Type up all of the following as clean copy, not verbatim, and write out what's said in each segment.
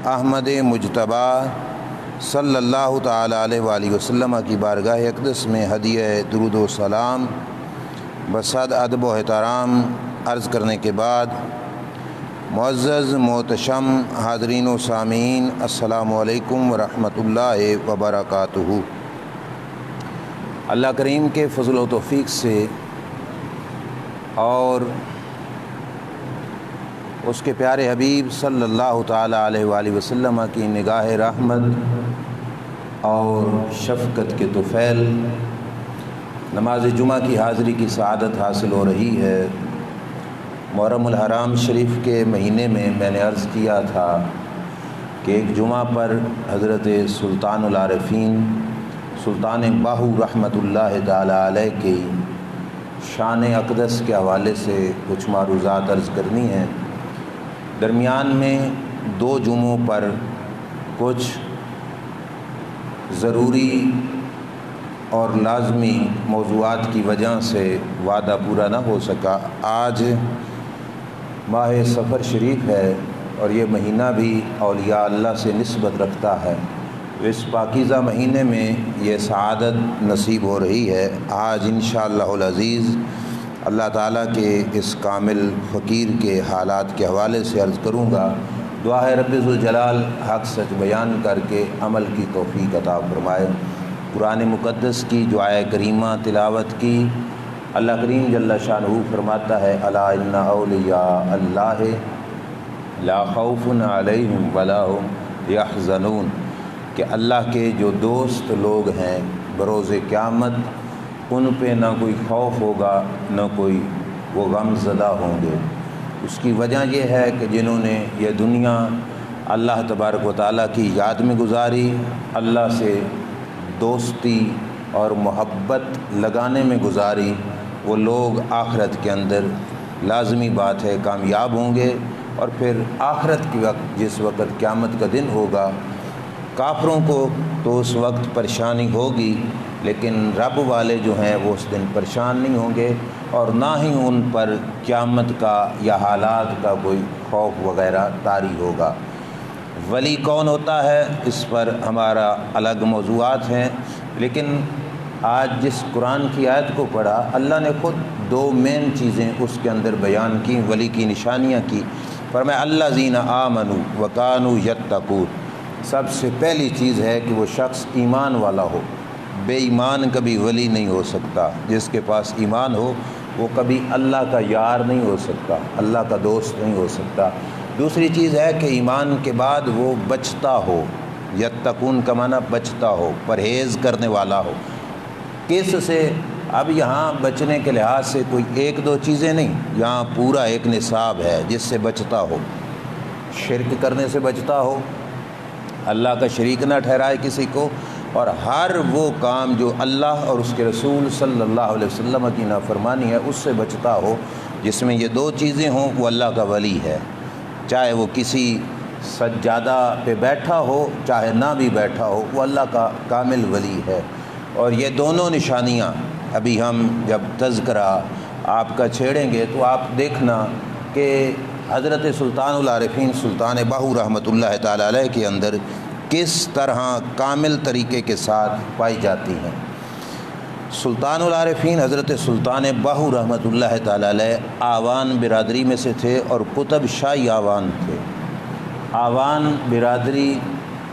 احمد مجتبیٰ صلی اللہ تعالیٰ علیہ وآلہ وسلم کی بارگاہ اقدس میں ہدیہ درود و سلام بصد ادب و احترام عرض کرنے کے بعد، معزز محتشم حاضرین و سامعین، السلام علیکم ورحمۃ اللہ وبرکاتہ۔ اللہ کریم کے فضل و توفیق سے اور اس کے پیارے حبیب صلی اللہ تعالیٰ علیہ وآلہ وسلم کی نگاہ رحمت اور شفقت کے طفیل نماز جمعہ کی حاضری کی سعادت حاصل ہو رہی ہے۔ محرم الحرام شریف کے مہینے میں نے عرض کیا تھا کہ ایک جمعہ پر حضرت سلطان العارفین سلطان باہو رحمۃ اللہ تعالیٰ علیہ کی شان اقدس کے حوالے سے کچھ معروضات عرض کرنی ہیں۔ درمیان میں 2 جمعوں پر کچھ ضروری اور لازمی موضوعات کی وجہ سے وعدہ پورا نہ ہو سکا۔ آج ماہ سفر شریف ہے اور یہ مہینہ بھی اولیاء اللہ سے نسبت رکھتا ہے۔ اس پاکیزہ مہینے میں یہ سعادت نصیب ہو رہی ہے۔ آج انشاءاللہ العزیز اللہ تعالیٰ کے اس کامل فقیر کے حالات کے حوالے سے عرض کروں گا۔ دعا ہے رب ذوالجلال حق سچ بیان کر کے عمل کی توفیق عطا فرمائے۔ قرآن مقدس کی جو آیہ کریمہ تلاوت کی، اللہ کریم جل شانہ فرماتا ہے الا ان اولیاء اللہ لا خوف علیہم ولا ہم یحزنون، کہ اللہ کے جو دوست لوگ ہیں بروز قیامت ان پہ نہ کوئی خوف ہوگا نہ کوئی وہ غم زدہ ہوں گے۔ اس کی وجہ یہ ہے کہ جنہوں نے یہ دنیا اللہ تبارک و تعالیٰ کی یاد میں گزاری، اللہ سے دوستی اور محبت لگانے میں گزاری، وہ لوگ آخرت کے اندر لازمی بات ہے کامیاب ہوں گے۔ اور پھر آخرت کے وقت جس وقت قیامت کا دن ہوگا، کافروں کو تو اس وقت پریشانی ہوگی، لیکن رب والے جو ہیں وہ اس دن پریشان نہیں ہوں گے اور نہ ہی ان پر قیامت کا یا حالات کا کوئی خوف وغیرہ طاری ہوگا۔ ولی کون ہوتا ہے اس پر ہمارا الگ موضوعات ہیں، لیکن آج جس قرآن کی آیت کو پڑھا، اللہ نے خود 2 مین چیزیں اس کے اندر بیان کی، ولی کی نشانیاں کی۔ فرمایا الذین آمنوا وکانوا یتقون۔ سب سے پہلی چیز ہے کہ وہ شخص ایمان والا ہو۔ بے ایمان کبھی ولی نہیں ہو سکتا۔ جس کے پاس ایمان ہو وہ کبھی اللہ کا یار نہیں ہو سکتا، اللہ کا دوست نہیں ہو سکتا۔ دوسری چیز ہے کہ ایمان کے بعد وہ بچتا ہو۔ یتقون کا معنی بچتا ہو، پرہیز کرنے والا ہو۔ کس سے؟ اب یہاں بچنے کے لحاظ سے کوئی 1-2 چیزیں نہیں، یہاں پورا ایک نصاب ہے جس سے بچتا ہو۔ شرک کرنے سے بچتا ہو، اللہ کا شریک نہ ٹھہرائے کسی کو، اور ہر وہ کام جو اللہ اور اس کے رسول صلی اللہ علیہ وسلم کی نافرمانی ہے اس سے بچتا ہو۔ جس میں یہ 2 چیزیں ہوں وہ اللہ کا ولی ہے، چاہے وہ کسی سجادہ پہ بیٹھا ہو چاہے نہ بھی بیٹھا ہو، وہ اللہ کا کامل ولی ہے۔ اور یہ دونوں نشانیاں ابھی ہم جب تذکرہ آپ کا چھیڑیں گے تو آپ دیکھنا کہ حضرت سلطان العارفین سلطان باہو رحمۃ اللہ تعالیٰ علیہ کے اندر کس طرح کامل طریقے کے ساتھ پائی جاتی ہیں۔ سلطان العارفین حضرت سلطان باہو رحمۃ اللہ تعالیٰ علیہ آوان برادری میں سے تھے اور قطب شاہی آوان تھے۔ آوان برادری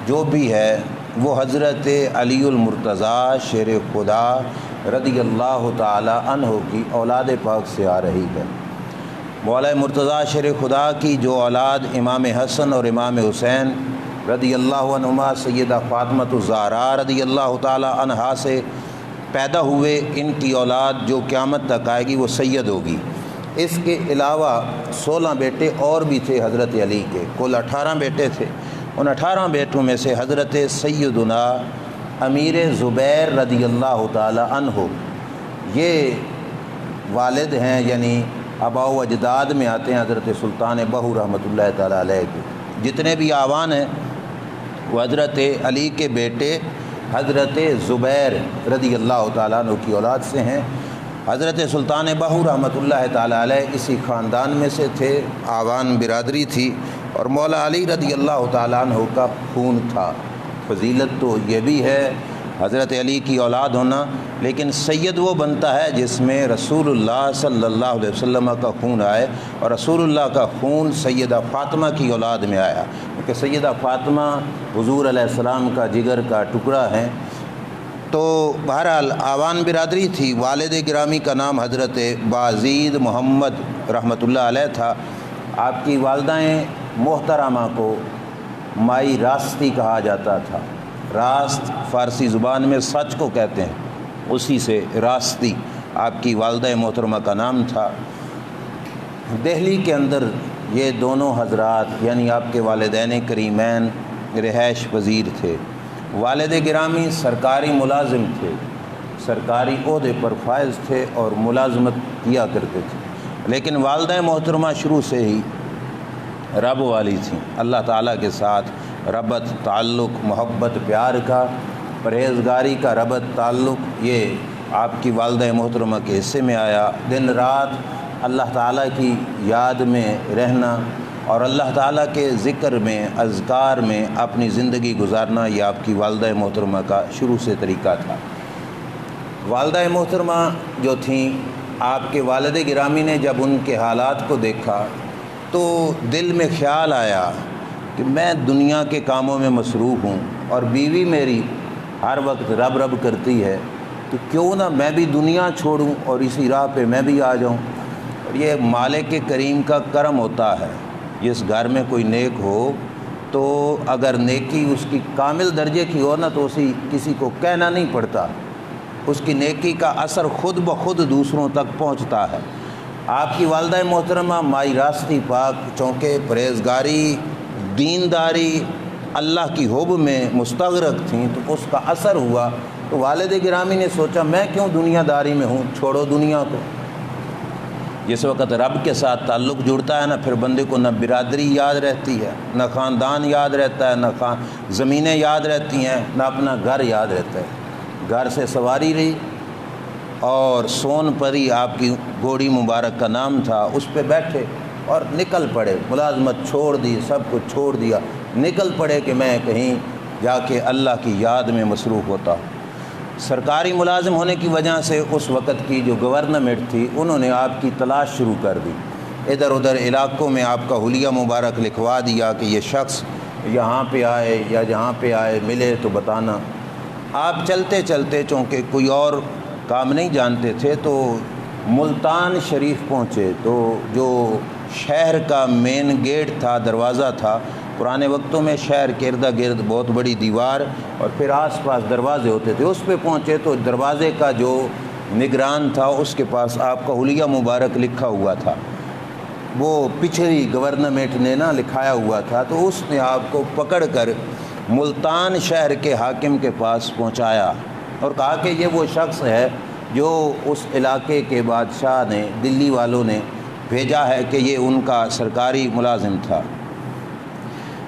جو بھی ہے وہ حضرت علی المرتضیٰ شیر خدا رضی اللہ تعالیٰ عنہ کی اولاد پاک سے آ رہی ہے۔ مولا مرتضیٰ شیر خدا کی جو اولاد امام حسن اور امام حسین رضی اللہ عنہما سیدہ فاطمہ الزہرا رضی اللہ تعالی عنہا سے پیدا ہوئے، ان کی اولاد جو قیامت تک آئے گی وہ سید ہوگی۔ اس کے علاوہ 16 بیٹے اور بھی تھے حضرت علی کے، کل 18 بیٹے تھے۔ ان 18 بیٹوں میں سے حضرت سیدنا امیر زبیر رضی اللہ تعالی عنہ یہ والد ہیں، یعنی آباء و اجداد میں آتے ہیں حضرت سلطان باہو رحمۃ اللہ تعالی علیہ کے۔ جتنے بھی آوان ہیں وہ حضرت علی کے بیٹے حضرت زبیر رضی اللہ تعالیٰ عنہ کی اولاد سے ہیں۔ حضرت سلطان باہو رحمۃ اللہ تعالیٰ علیہ اسی خاندان میں سے تھے، آوان برادری تھی۔ اور مولا علی رضی اللہ تعالیٰ عنہ کا خون تھا۔ فضیلت تو یہ بھی ہے حضرت علی کی اولاد ہونا، لیکن سید وہ بنتا ہے جس میں رسول اللہ صلی اللہ علیہ وسلم کا خون آئے، اور رسول اللہ کا خون سیدہ فاطمہ کی اولاد میں آیا، کیونکہ سیدہ فاطمہ حضور علیہ السلام کا جگر کا ٹکڑا ہے۔ تو بہرحال آوان برادری تھی۔ والد گرامی کا نام حضرت بازید محمد رحمۃ اللہ علیہ تھا۔ آپ کی والدائیں محترمہ کو مائی راستی کہا جاتا تھا۔ راست فارسی زبان میں سچ کو کہتے ہیں، اسی سے راستی آپ کی والدہ محترمہ کا نام تھا۔ دہلی کے اندر یہ دونوں حضرات یعنی آپ کے والدین کریمین رہائش پذیر تھے۔ والد گرامی سرکاری ملازم تھے، سرکاری عہدے پر فائز تھے اور ملازمت کیا کرتے تھے، لیکن والدہ محترمہ شروع سے ہی رب والی تھیں، اللہ تعالیٰ کے ساتھ ربط تعلق، محبت پیار کا، پرہیزگاری کا ربط تعلق، یہ آپ کی والدہ محترمہ کے حصے میں آیا۔ دن رات اللہ تعالیٰ کی یاد میں رہنا اور اللہ تعالیٰ کے ذکر میں، اذکار میں اپنی زندگی گزارنا، یہ آپ کی والدہ محترمہ کا شروع سے طریقہ تھا۔ والدہ محترمہ جو تھیں، آپ کے والد گرامی نے جب ان کے حالات کو دیکھا تو دل میں خیال آیا کہ میں دنیا کے کاموں میں مصروف ہوں اور بیوی میری ہر وقت رب رب کرتی ہے، تو کیوں نہ میں بھی دنیا چھوڑوں اور اسی راہ پہ میں بھی آ جاؤں۔ اور یہ مالک کریم کا کرم ہوتا ہے، جس گھر میں کوئی نیک ہو تو اگر نیکی اس کی کامل درجے کی ہو نا تو کسی کو کہنا نہیں پڑتا، اس کی نیکی کا اثر خود بخود دوسروں تک پہنچتا ہے۔ آپ کی والدہ محترمہ مائی راستی پاک چونکہ پرہیزگاری، دینداری، اللہ کی حب میں مستغرق تھیں، تو اس کا اثر ہوا۔ تو والد گرامی نے سوچا میں کیوں دنیا داری میں ہوں، چھوڑو دنیا کو۔ جس وقت رب کے ساتھ تعلق جڑتا ہے نا، پھر بندے کو نہ برادری یاد رہتی ہے، نہ خاندان یاد رہتا ہے، نہ زمینیں یاد رہتی ہیں، نہ اپنا گھر یاد رہتا ہے۔ گھر سے سواری رہی اور سون پری آپ کی گھوڑی مبارک کا نام تھا، اس پہ بیٹھے اور نکل پڑے، ملازمت چھوڑ دی، سب کچھ چھوڑ دیا، نکل پڑے کہ میں کہیں جا کے اللہ کی یاد میں مصروف ہوتا ہوں۔ سرکاری ملازم ہونے کی وجہ سے اس وقت کی جو گورنمنٹ تھی انہوں نے آپ کی تلاش شروع کر دی، ادھر ادھر علاقوں میں آپ کا حلیہ مبارک لکھوا دیا کہ یہ شخص یہاں پہ آئے یا جہاں پہ آئے ملے تو بتانا۔ آپ چلتے چلتے چونکہ کوئی اور کام نہیں جانتے تھے تو ملتان شریف پہنچے، تو جو شہر کا مین گیٹ تھا، دروازہ تھا، پرانے وقتوں میں شہر کے ارد گرد بہت بڑی دیوار اور پھر آس پاس دروازے ہوتے تھے، اس پہ پہنچے تو دروازے کا جو نگران تھا اس کے پاس آپ کا حلیہ مبارک لکھا ہوا تھا، وہ پچھلی گورنمنٹ نے نا لکھایا ہوا تھا، تو اس نے آپ کو پکڑ کر ملتان شہر کے حاکم کے پاس پہنچایا اور کہا کہ یہ وہ شخص ہے جو اس علاقے کے بادشاہ نے، دلی والوں نے بھیجا ہے کہ یہ ان کا سرکاری ملازم تھا۔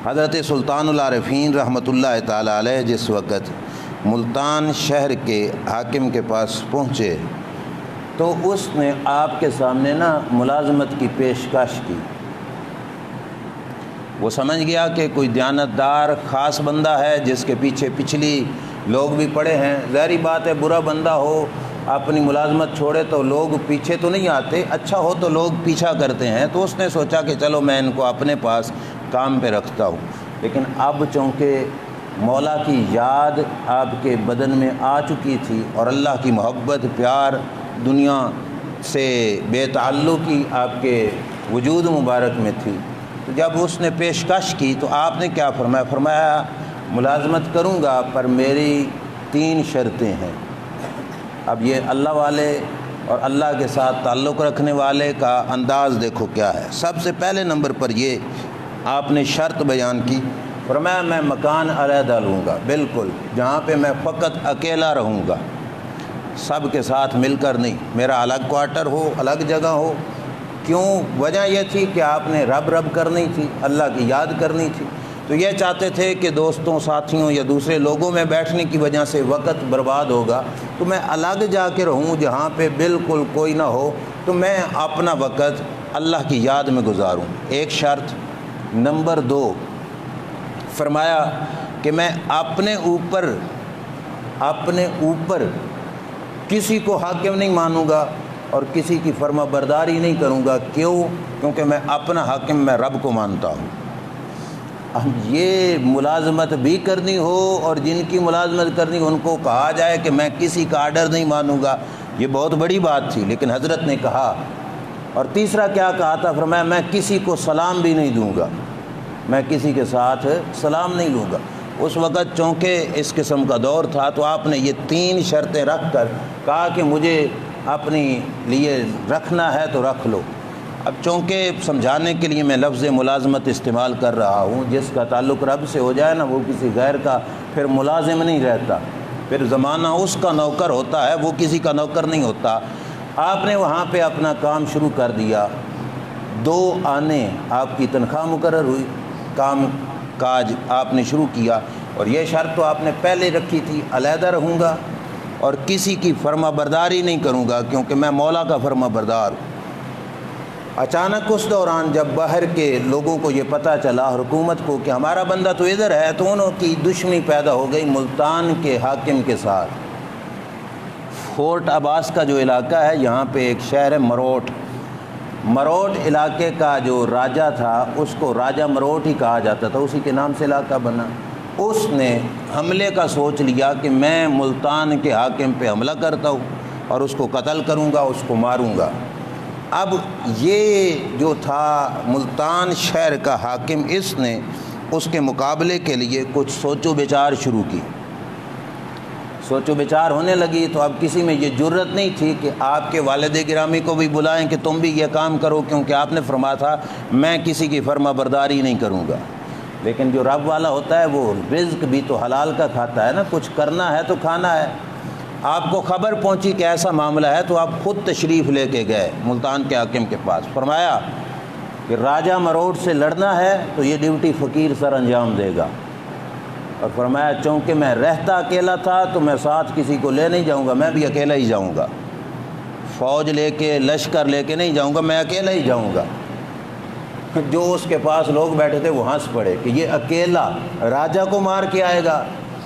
حضرت سلطان العارفین رحمۃ اللہ تعالی علیہ جس وقت ملتان شہر کے حاکم کے پاس پہنچے تو اس نے آپ کے سامنے نا ملازمت کی پیشکش کی۔ وہ سمجھ گیا کہ کوئی دیانتدار خاص بندہ ہے جس کے پیچھے پچھلی لوگ بھی پڑے ہیں، ظاہری بات ہے برا بندہ ہو اپنی ملازمت چھوڑے تو لوگ پیچھے تو نہیں آتے، اچھا ہو تو لوگ پیچھا کرتے ہیں، تو اس نے سوچا کہ چلو میں ان کو اپنے پاس کام پہ رکھتا ہوں۔ لیکن اب چونکہ مولا کی یاد آپ کے بدن میں آ چکی تھی اور اللہ کی محبت پیار دنیا سے بے تعلقی آپ کے وجود مبارک میں تھی، تو جب اس نے پیشکش کی تو آپ نے کیا فرمایا؟ فرمایا ملازمت کروں گا پر میری 3 شرطیں ہیں۔ اب یہ اللہ والے اور اللہ کے ساتھ تعلق رکھنے والے کا انداز دیکھو کیا ہے۔ سب سے پہلے نمبر پر یہ آپ نے شرط بیان کی، فرمایا میں مکان علیحدہ لوں گا، بالکل جہاں پہ میں فقط اکیلا رہوں گا، سب کے ساتھ مل کر نہیں، میرا الگ کوارٹر ہو، الگ جگہ ہو۔ کیوں؟ وجہ یہ تھی کہ آپ نے رب رب کرنی تھی، اللہ کی یاد کرنی تھی، تو یہ چاہتے تھے کہ دوستوں ساتھیوں یا دوسرے لوگوں میں بیٹھنے کی وجہ سے وقت برباد ہوگا، تو میں الگ جا کے رہوں جہاں پہ بالکل کوئی نہ ہو، تو میں اپنا وقت اللہ کی یاد میں گزاروں۔ ایک شرط۔ نمبر 2 فرمایا کہ میں اپنے اوپر کسی کو حاکم نہیں مانوں گا اور کسی کی فرما برداری نہیں کروں گا۔ کیوں؟ کیونکہ میں اپنا حاکم میں رب کو مانتا ہوں۔ اب یہ ملازمت بھی کرنی ہو اور جن کی ملازمت کرنی ہو ان کو کہا جائے کہ میں کسی کا آرڈر نہیں مانوں گا، یہ بہت بڑی بات تھی، لیکن حضرت نے کہا۔ اور تیسرا کیا کہا تھا؟ فرمایا میں کسی کو سلام بھی نہیں دوں گا، میں کسی کے ساتھ سلام نہیں لوں گا۔ اس وقت چونکہ اس قسم کا دور تھا تو آپ نے یہ 3 شرطیں رکھ کر کہا کہ مجھے اپنی لیے رکھنا ہے تو رکھ لو۔ اب چونکہ سمجھانے کے لیے میں لفظ ملازمت استعمال کر رہا ہوں، جس کا تعلق رب سے ہو جائے نا وہ کسی غیر کا پھر ملازم نہیں رہتا، پھر زمانہ اس کا نوکر ہوتا ہے، وہ کسی کا نوکر نہیں ہوتا۔ آپ نے وہاں پہ اپنا کام شروع کر دیا، 2 آنے آپ کی تنخواہ مقرر ہوئی، کام کاج آپ نے شروع کیا، اور یہ شرط تو آپ نے پہلے رکھی تھی، علیحدہ رہوں گا اور کسی کی فرما برداری نہیں کروں گا کیونکہ میں مولا کا فرما بردار ہوں۔ اچانک اس دوران جب باہر کے لوگوں کو یہ پتہ چلا، حکومت کو، کہ ہمارا بندہ تو ادھر ہے، تو انہوں کی دشمنی پیدا ہو گئی ملتان کے حاکم کے ساتھ۔ فورٹ عباس کا جو علاقہ ہے، یہاں پہ ایک شہر ہے مروٹ علاقے کا جو راجہ تھا اس کو راجہ مروٹ ہی کہا جاتا تھا، اسی کے نام سے علاقہ بنا۔ اس نے حملے کا سوچ لیا کہ میں ملتان کے حاکم پہ حملہ کرتا ہوں اور اس کو قتل کروں گا، اس کو ماروں گا۔ اب یہ جو تھا ملتان شہر کا حاکم، اس نے اس کے مقابلے کے لیے کچھ سوچ و بچار شروع کی۔ سوچ و بچار ہونے لگی تو اب کسی میں یہ جرت نہیں تھی کہ آپ کے والد گرامی کو بھی بلائیں کہ تم بھی یہ کام کرو، کیونکہ آپ نے فرمایا تھا میں کسی کی فرما برداری نہیں کروں گا۔ لیکن جو رب والا ہوتا ہے وہ رزق بھی تو حلال کا کھاتا ہے نا، کچھ کرنا ہے تو کھانا ہے۔ آپ کو خبر پہنچی کہ ایسا معاملہ ہے تو آپ خود تشریف لے کے گئے ملتان کے حاکم کے پاس، فرمایا کہ راجہ مروٹ سے لڑنا ہے تو یہ ڈیوٹی فقیر سر انجام دے گا، اور فرمایا چونکہ میں رہتا اکیلا تھا تو میں ساتھ کسی کو لے نہیں جاؤں گا، میں بھی اکیلا ہی جاؤں گا، فوج لے کے لشکر لے کے نہیں جاؤں گا، میں اکیلا ہی جاؤں گا۔ جو اس کے پاس لوگ بیٹھے تھے وہ ہنس پڑے کہ یہ اکیلا راجہ کو مار کے آئے گا،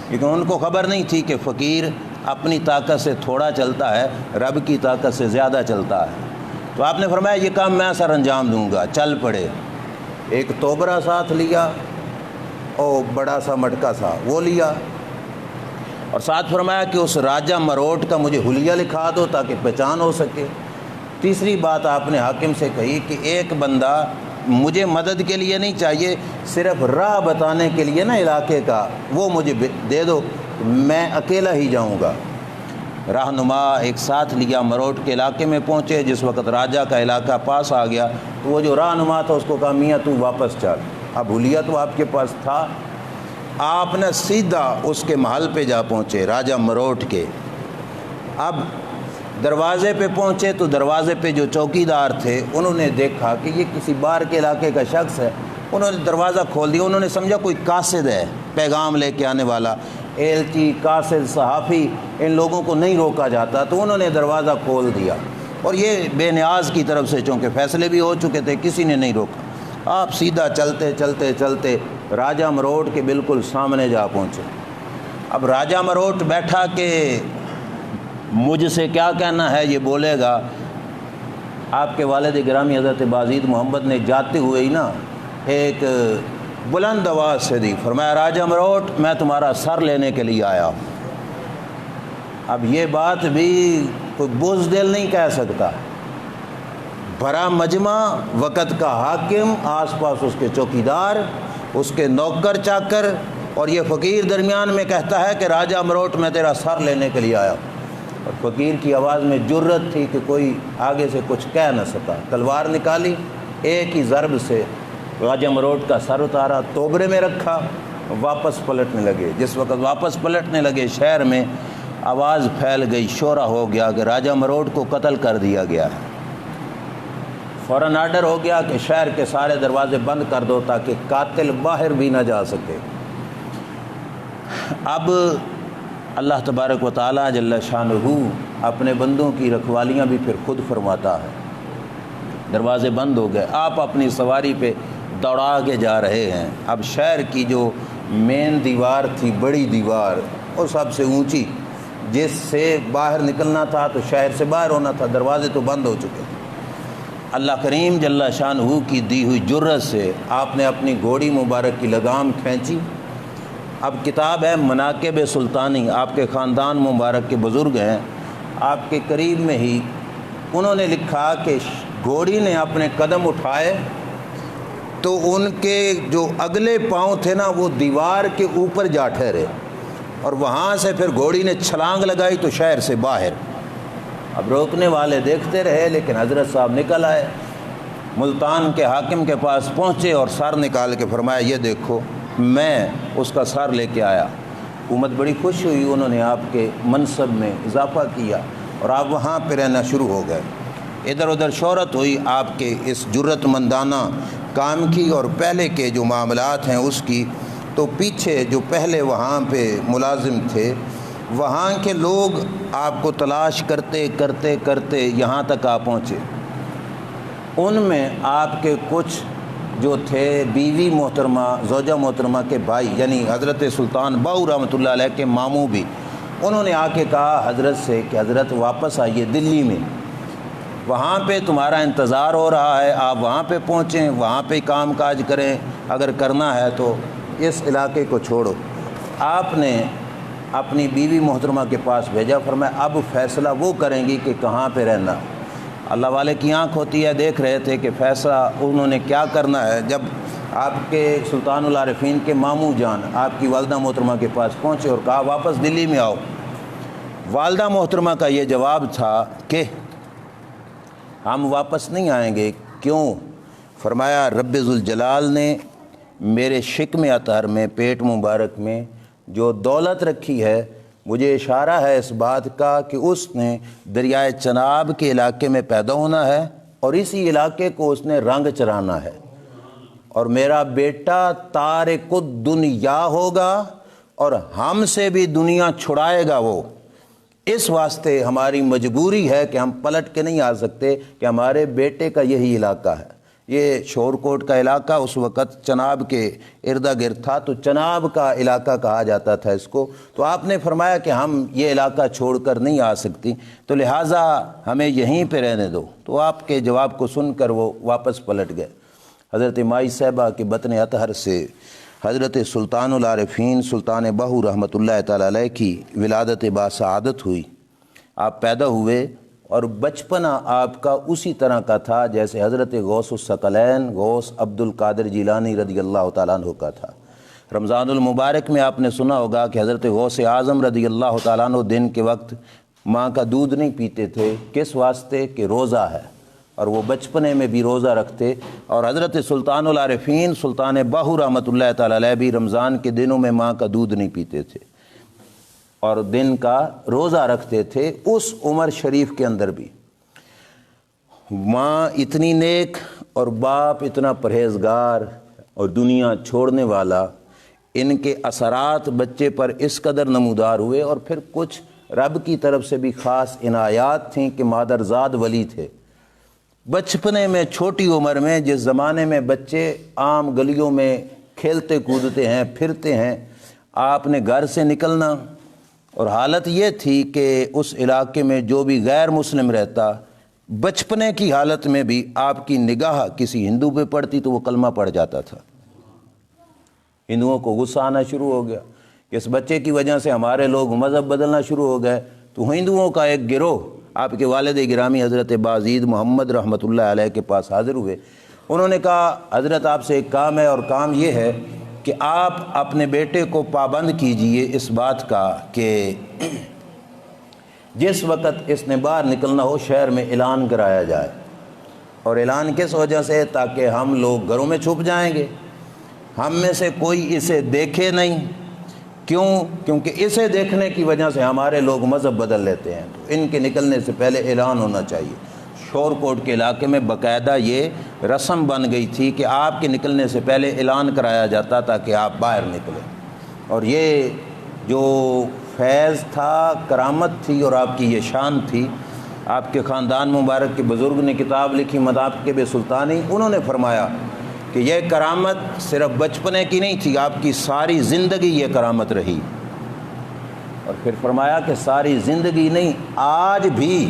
لیکن ان کو خبر نہیں تھی کہ فقیر اپنی طاقت سے تھوڑا چلتا ہے، رب کی طاقت سے زیادہ چلتا ہے۔ تو آپ نے فرمایا یہ کام میں سر انجام دوں گا۔ چل پڑے، ایک توبرا ساتھ لیا اور بڑا سا مٹکا تھا وہ لیا، اور ساتھ فرمایا کہ اس راجہ مروٹ کا مجھے حلیہ لکھا دو تاکہ پہچان ہو سکے۔ تیسری بات آپ نے حاکم سے کہی کہ ایک بندہ مجھے مدد کے لیے نہیں چاہیے، صرف راہ بتانے کے لیے نا علاقے کا، وہ مجھے دے دو، میں اکیلا ہی جاؤں گا۔ رہنما ایک ساتھ لیا، مروٹ کے علاقے میں پہنچے۔ جس وقت راجہ کا علاقہ پاس آ گیا تو وہ جو رہنما تھا اس کو کہا میاں تو واپس چل، اب حلیہ تو آپ کے پاس تھا۔ آپ نے سیدھا اس کے محل پہ جا پہنچے، راجہ مروٹ کے۔ اب دروازے پہ پہنچے تو دروازے پہ جو چوکیدار تھے انہوں نے دیکھا کہ یہ کسی باہر کے علاقے کا شخص ہے، انہوں نے دروازہ کھول دیا۔ انہوں نے سمجھا کوئی قاصد ہے، پیغام لے کے آنے والا، ایلچی، قاصد، صحافی، ان لوگوں کو نہیں روکا جاتا، تو انہوں نے دروازہ کھول دیا۔ اور یہ بے نیاز کی طرف سے چونکہ فیصلے بھی ہو چکے تھے، کسی نے نہیں روکا۔ آپ سیدھا چلتے چلتے چلتے راجہ مروٹ کے بالکل سامنے جا پہنچے۔ اب راجہ مروٹ بیٹھا کہ مجھ سے کیا کہنا ہے، یہ بولے گا۔ آپ کے والد گرامی حضرت بازید محمد نے جاتے ہوئے ہی نا ایک بلند آواز سے دی، فرمایا راجہ مروٹ میں تمہارا سر لینے کے لیے آیا ہوں۔ اب یہ بات بھی کوئی بزدل نہیں کہہ سکتا، بھرا مجمع، وقت کا حاکم، آس پاس اس کے چوکیدار، اس کے نوکر چاکر، اور یہ فقیر درمیان میں کہتا ہے کہ راجہ مروٹ میں تیرا سر لینے کے لیے آیا ہوں۔ اور فقیر کی آواز میں جرت تھی کہ کوئی آگے سے کچھ کہہ نہ سکا۔ تلوار نکالی، ایک ہی ضرب سے راجہ مروٹ کا سر اتارا، توبرے میں رکھا، واپس پلٹنے لگے۔ جس وقت واپس پلٹنے لگے شہر میں آواز پھیل گئی، شورا ہو گیا کہ راجہ مروٹ کو قتل کر دیا گیا ہے۔ فوراً آرڈر ہو گیا کہ شہر کے سارے دروازے بند کر دو تاکہ قاتل باہر بھی نہ جا سکے۔ اب اللہ تبارک و تعالیٰ جل شانہ اپنے بندوں کی رکھوالیاں بھی پھر خود فرماتا ہے۔ دروازے بند ہو گئے، آپ اپنی سواری پہ دوڑا کے جا رہے ہیں۔ اب شہر کی جو مین دیوار تھی، بڑی دیوار اور سب سے اونچی، جس سے باہر نکلنا تھا تو شہر سے باہر ہونا تھا، دروازے تو بند ہو چکے تھے۔ اللہ کریم جل شانہ کی دی ہوئی جرت سے آپ نے اپنی گھوڑی مبارک کی لگام کھینچی۔ اب کتاب ہے مناقب سلطانی، آپ کے خاندان مبارک کے بزرگ ہیں، آپ کے قریب میں ہی انہوں نے لکھا کہ گھوڑی نے اپنے قدم اٹھائے تو ان کے جو اگلے پاؤں تھے نا وہ دیوار کے اوپر جا ٹھہرے، اور وہاں سے پھر گھوڑی نے چھلانگ لگائی تو شہر سے باہر۔ اب روکنے والے دیکھتے رہے، لیکن حضرت صاحب نکل آئے، ملتان کے حاکم کے پاس پہنچے اور سر نکال کے فرمایا یہ دیکھو میں اس کا سر لے کے آیا۔ حکومت بڑی خوش ہوئی، انہوں نے آپ کے منصب میں اضافہ کیا اور آپ وہاں پہ رہنا شروع ہو گئے۔ ادھر ادھر شہرت ہوئی آپ کے اس جرت مندانہ کام کی اور پہلے کے جو معاملات ہیں اس کی۔ تو پیچھے جو پہلے وہاں پہ ملازم تھے، وہاں کے لوگ آپ کو تلاش کرتے کرتے کرتے یہاں تک آ پہنچے۔ ان میں آپ کے کچھ جو تھے بیوی محترمہ، زوجہ محترمہ کے بھائی، یعنی حضرت سلطان باہو رحمۃ اللہ علیہ کے ماموں بھی، انہوں نے آ کے کہا حضرت سے کہ حضرت واپس آئیے دلی میں، وہاں پہ تمہارا انتظار ہو رہا ہے، آپ وہاں پہ پہنچیں، وہاں پہ کام کاج کریں، اگر کرنا ہے تو اس علاقے کو چھوڑو۔ آپ نے اپنی بیوی محترمہ کے پاس بھیجا، فرمایا اب فیصلہ وہ کریں گی کہ کہاں پہ رہنا۔ اللہ والے کی آنکھ ہوتی ہے، دیکھ رہے تھے کہ فیصلہ انہوں نے کیا کرنا ہے۔ جب آپ کے سلطان العارفین کے ماموں جان آپ کی والدہ محترمہ کے پاس پہنچے اور کہا واپس دلی میں آؤ، والدہ محترمہ کا یہ جواب تھا کہ ہم واپس نہیں آئیں گے۔ کیوں؟ فرمایا رب ذوالجلال نے میرے شکم اطہر میں، پیٹ مبارک میں جو دولت رکھی ہے، مجھے اشارہ ہے اس بات کا کہ اس نے دریائے چناب کے علاقے میں پیدا ہونا ہے اور اسی علاقے کو اس نے رنگ چرانا ہے، اور میرا بیٹا تارک الدنیا ہوگا اور ہم سے بھی دنیا چھڑائے گا وہ۔ اس واسطے ہماری مجبوری ہے کہ ہم پلٹ کے نہیں آ سکتے کہ ہمارے بیٹے کا یہی علاقہ ہے۔ یہ شور کوٹ کا علاقہ اس وقت چناب کے اردا گرد تھا، تو چناب کا علاقہ کہا جاتا تھا اس کو۔ تو آپ نے فرمایا کہ ہم یہ علاقہ چھوڑ کر نہیں آ سکتی، تو لہٰذا ہمیں یہیں پہ رہنے دو۔ تو آپ کے جواب کو سن کر وہ واپس پلٹ گئے۔ حضرت مائی صاحبہ کے بطن اطہر سے حضرت سلطان العارفین سلطان باہو رحمۃ اللہ تعالی علیہ کی ولادت باسعادت ہوئی۔ آپ پیدا ہوئے اور بچپنا آپ کا اسی طرح کا تھا جیسے حضرت غوث الثقلین غوث عبد القادر جیلانی رضی اللہ تعالیٰ عنہ کا تھا۔ رمضان المبارک میں آپ نے سنا ہوگا کہ حضرت غوث اعظم رضی اللہ تعالیٰ عنہ دن کے وقت ماں کا دودھ نہیں پیتے تھے، کس واسطے کہ روزہ ہے، اور وہ بچپنے میں بھی روزہ رکھتے۔ اور حضرت سلطان العارفین سلطان باہو رحمۃ اللہ تعالی علیہ بھی رمضان کے دنوں میں ماں کا دودھ نہیں پیتے تھے اور دن کا روزہ رکھتے تھے۔ اس عمر شریف کے اندر بھی ماں اتنی نیک اور باپ اتنا پرہیزگار اور دنیا چھوڑنے والا، ان کے اثرات بچے پر اس قدر نمودار ہوئے، اور پھر کچھ رب کی طرف سے بھی خاص عنایات تھیں کہ مادرزاد ولی تھے۔ بچپنے میں چھوٹی عمر میں جس زمانے میں بچے عام گلیوں میں کھیلتے کودتے ہیں پھرتے ہیں، آپ نے گھر سے نکلنا، اور حالت یہ تھی کہ اس علاقے میں جو بھی غیر مسلم رہتا، بچپنے کی حالت میں بھی آپ کی نگاہ کسی ہندو پہ پڑتی تو وہ کلمہ پڑھ جاتا تھا۔ ہندوؤں کو غصہ آنا شروع ہو گیا کہ اس بچے کی وجہ سے ہمارے لوگ مذہب بدلنا شروع ہو گئے۔ تو ہندوؤں کا ایک گروہ آپ کے والد گرامی حضرت بازید محمد رحمۃ اللہ علیہ کے پاس حاضر ہوئے۔ انہوں نے کہا حضرت آپ سے ایک کام ہے، اور کام یہ ہے کہ آپ اپنے بیٹے کو پابند کیجئے اس بات کا کہ جس وقت اس نے باہر نکلنا ہو شہر میں اعلان کرایا جائے۔ اور اعلان کس وجہ سے؟ تاکہ ہم لوگ گھروں میں چھپ جائیں گے، ہم میں سے کوئی اسے دیکھے نہیں۔ کیوں؟ کیونکہ اسے دیکھنے کی وجہ سے ہمارے لوگ مذہب بدل لیتے ہیں، تو ان کے نکلنے سے پہلے اعلان ہونا چاہیے۔ شور کوٹ کے علاقے میں باقاعدہ یہ رسم بن گئی تھی کہ آپ کے نکلنے سے پہلے اعلان کرایا جاتا تاکہ آپ باہر نکلیں۔ اور یہ جو فیض تھا، کرامت تھی، اور آپ کی یہ شان تھی۔ آپ کے خاندان مبارک کے بزرگ نے کتاب لکھی مناقب سلطانی، انہوں نے فرمایا کہ یہ کرامت صرف بچپنے کی نہیں تھی، آپ کی ساری زندگی یہ کرامت رہی۔ اور پھر فرمایا کہ ساری زندگی نہیں، آج بھی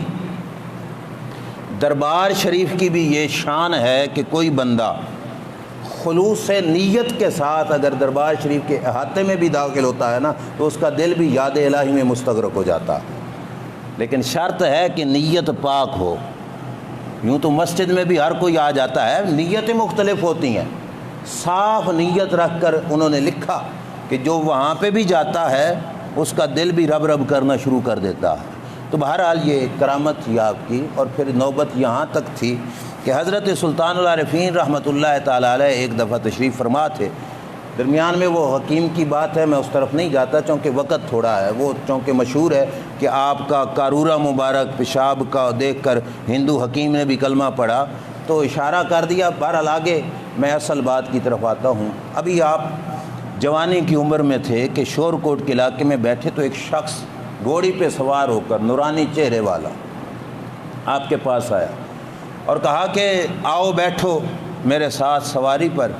دربار شریف کی بھی یہ شان ہے کہ کوئی بندہ خلوص نیت کے ساتھ اگر دربار شریف کے احاطے میں بھی داخل ہوتا ہے نا تو اس کا دل بھی یاد الہی میں مستغرق ہو جاتا ہے، لیکن شرط ہے کہ نیت پاک ہو۔ یوں تو مسجد میں بھی ہر کوئی آ جاتا ہے، نیتیں مختلف ہوتی ہیں، صاف نیت رکھ کر انہوں نے لکھا کہ جو وہاں پہ بھی جاتا ہے اس کا دل بھی رب رب کرنا شروع کر دیتا ہے۔ تو بہرحال یہ کرامت تھی آپ کی۔ اور پھر نوبت یہاں تک تھی کہ حضرت سلطان العارفین رحمۃ اللہ تعالیٰ علیہ ایک دفعہ تشریف فرما تھے، درمیان میں وہ حکیم کی بات ہے، میں اس طرف نہیں جاتا چونکہ وقت تھوڑا ہے، وہ چونکہ مشہور ہے کہ آپ کا قارورہ مبارک پیشاب کا دیکھ کر ہندو حکیم نے بھی کلمہ پڑھا تو اشارہ کر دیا۔ بہرحال آگے میں اصل بات کی طرف آتا ہوں۔ ابھی آپ جوانی کی عمر میں تھے کہ شور کوٹ کے علاقے میں بیٹھے تو ایک شخص گھوڑی پہ سوار ہو کر نورانی چہرے والا آپ کے پاس آیا اور کہا کہ آؤ بیٹھو میرے ساتھ سواری پر۔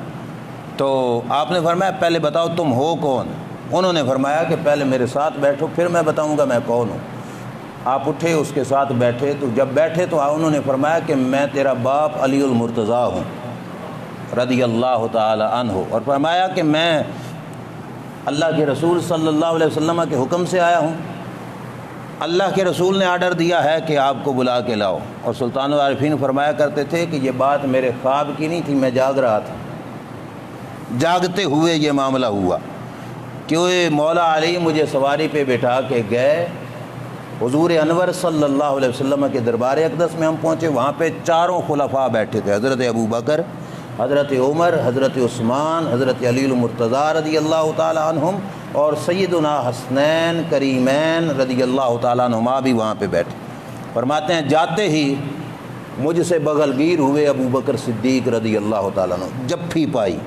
تو آپ نے فرمایا پہلے بتاؤ تم ہو کون؟ انہوں نے فرمایا کہ پہلے میرے ساتھ بیٹھو پھر میں بتاؤں گا میں کون ہوں۔ آپ اٹھے اس کے ساتھ بیٹھے، تو جب بیٹھے تو انہوں نے فرمایا کہ میں تیرا باپ علی المرتضیٰ ہوں رضی اللہ تعالی عنہ، اور فرمایا کہ میں اللہ کے رسول صلی اللہ علیہ وسلم کے حکم سے آیا ہوں، اللہ کے رسول نے آرڈر دیا ہے کہ آپ کو بلا کے لاؤ۔ اور سلطان العارفین فرمایا کرتے تھے کہ یہ بات میرے خواب کی نہیں تھی، میں جاگ رہا تھا، جاگتے ہوئے یہ معاملہ ہوا کہ مولا علی مجھے سواری پہ بٹھا کے گئے، حضور انور صلی اللہ علیہ وسلم کے دربار اقدس میں ہم پہنچے، وہاں پہ چاروں خلفاء بیٹھے تھے، حضرت ابو بکر، حضرت عمر، حضرت عثمان، حضرت علی المرتضیٰ رضی اللہ تعالی عنہم، اور سیدنا حسنین کریمین رضی اللہ تعالیٰ عنہما بھی وہاں پہ بیٹھے۔ فرماتے ہیں جاتے ہی مجھ سے بغل گیر ہوئے ابو بکر صدیق رضی اللہ تعالیٰ عنہ، جپھی پائی،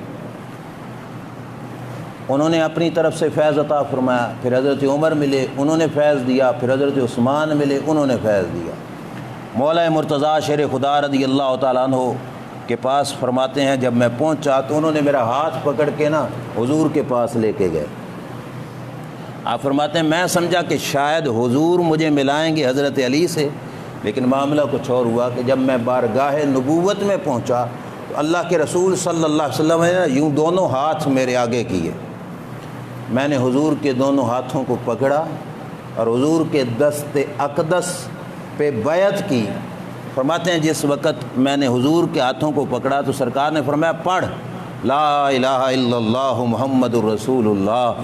انہوں نے اپنی طرف سے فیض عطا فرمایا، پھر حضرت عمر ملے انہوں نے فیض دیا، پھر حضرت عثمان ملے انہوں نے فیض دیا۔ مولا مرتضیٰ شیر خدا رضی اللہ تعالیٰ عنہ کے پاس فرماتے ہیں جب میں پہنچا تو انہوں نے میرا ہاتھ پکڑ کے نا حضور کے پاس لے کے گئے۔ آپ فرماتے ہیں میں سمجھا کہ شاید حضور مجھے ملائیں گے حضرت علی سے، لیکن معاملہ کچھ اور ہوا کہ جب میں بارگاہ نبوت میں پہنچا تو اللہ کے رسول صلی اللہ علیہ وسلم نے یوں دونوں ہاتھ میرے آگے کیے، میں نے حضور کے دونوں ہاتھوں کو پکڑا اور حضور کے دست اقدس پہ بیعت کی۔ فرماتے ہیں جس وقت میں نے حضور کے ہاتھوں کو پکڑا تو سرکار نے فرمایا پڑھ لا الہ الا اللہ محمد الرسول اللہ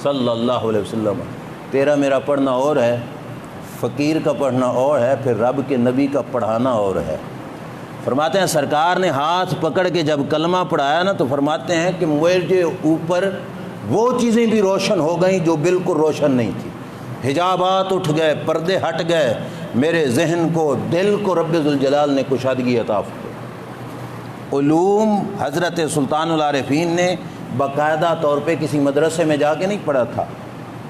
صلی اللہ علیہ وسلم۔ تیرا میرا پڑھنا اور ہے، فقیر کا پڑھنا اور ہے، پھر رب کے نبی کا پڑھانا اور ہے۔ فرماتے ہیں سرکار نے ہاتھ پکڑ کے جب کلمہ پڑھایا نا تو فرماتے ہیں کہ مجھے اوپر وہ چیزیں بھی روشن ہو گئیں جو بالکل روشن نہیں تھی، حجابات اٹھ گئے، پردے ہٹ گئے، میرے ذہن کو دل کو رب ذوالجلال نے کشادگی عطا فرمائی۔ علوم حضرت سلطان العارفین نے باقاعدہ طور پہ کسی مدرسے میں جا کے نہیں پڑھا تھا،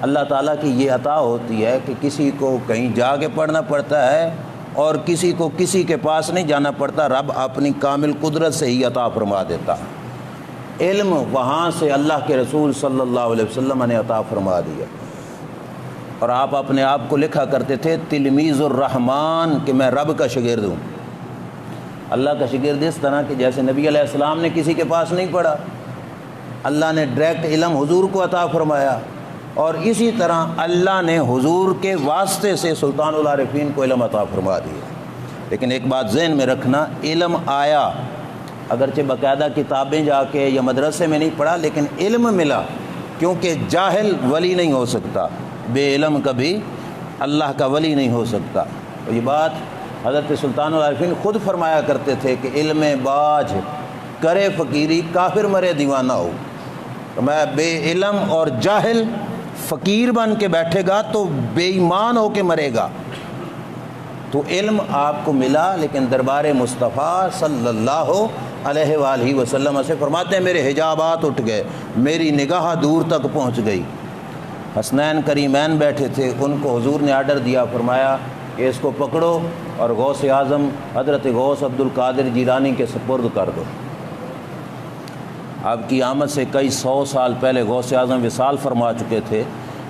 اللہ تعالیٰ کی یہ عطا ہوتی ہے کہ کسی کو کہیں جا کے پڑھنا پڑتا ہے اور کسی کو کسی کے پاس نہیں جانا پڑتا، رب اپنی کامل قدرت سے ہی عطا فرما دیتا۔ علم وہاں سے اللہ کے رسول صلی اللہ علیہ وسلم نے عطا فرما دیا۔ اور آپ اپنے آپ کو لکھا کرتے تھے تلمیذ الرحمن، کہ میں رب کا شاگرد ہوں، اللہ کا شاگرد اس طرح کہ جیسے نبی علیہ السلام نے کسی کے پاس نہیں پڑھا، اللہ نے ڈائریکٹ علم حضور کو عطا فرمایا، اور اسی طرح اللہ نے حضور کے واسطے سے سلطان العارفین کو علم عطا فرما دیا۔ لیکن ایک بات ذہن میں رکھنا، علم آیا اگرچہ باقاعدہ کتابیں جا کے یا مدرسے میں نہیں پڑھا، لیکن علم ملا، کیونکہ جاہل ولی نہیں ہو سکتا، بے علم کبھی اللہ کا ولی نہیں ہو سکتا۔ اور یہ بات حضرت سلطان العارفین خود فرمایا کرتے تھے کہ علم باج کرے فقیری کافر مرے دیوانہ ہو۔ میں بے علم اور جاہل فقیر بن کے بیٹھے گا تو بے ایمان ہو کے مرے گا۔ تو علم آپ کو ملا، لیکن دربار مصطفیٰ صلی اللہ علیہ وآلہ وسلم سے فرماتے ہیں میرے حجابات اٹھ گئے، میری نگاہ دور تک پہنچ گئی۔ حسنین کریمین بیٹھے تھے، ان کو حضور نے آرڈر دیا، فرمایا کہ اس کو پکڑو اور غوث اعظم حضرت غوث عبد القادر جیلانی کے سپرد کر دو۔ آپ کی آمد سے کئی 100 سال پہلے غوث اعظم وصال فرما چکے تھے،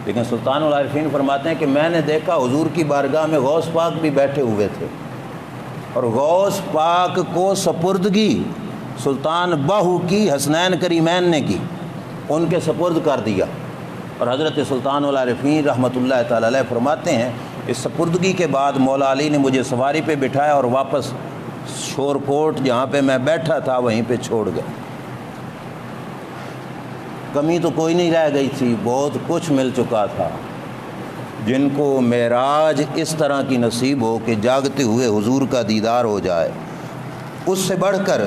لیکن سلطان العارفین فرماتے ہیں کہ میں نے دیکھا حضور کی بارگاہ میں غوث پاک بھی بیٹھے ہوئے تھے، اور غوث پاک کو سپردگی سلطان باہو کی حسنین کریمین نے کی، ان کے سپرد کر دیا۔ اور حضرت سلطان العارفین رحمۃ اللہ تعالی علیہ فرماتے ہیں اس سپردگی کے بعد مولا علی نے مجھے سواری پہ بٹھایا اور واپس شور کوٹ جہاں پہ میں بیٹھا تھا وہیں پہ چھوڑ گئے۔ کمی تو کوئی نہیں رہ گئی تھی، بہت کچھ مل چکا تھا۔ جن کو معراج اس طرح کی نصیب ہو کہ جاگتے ہوئے حضور کا دیدار ہو جائے، اس سے بڑھ کر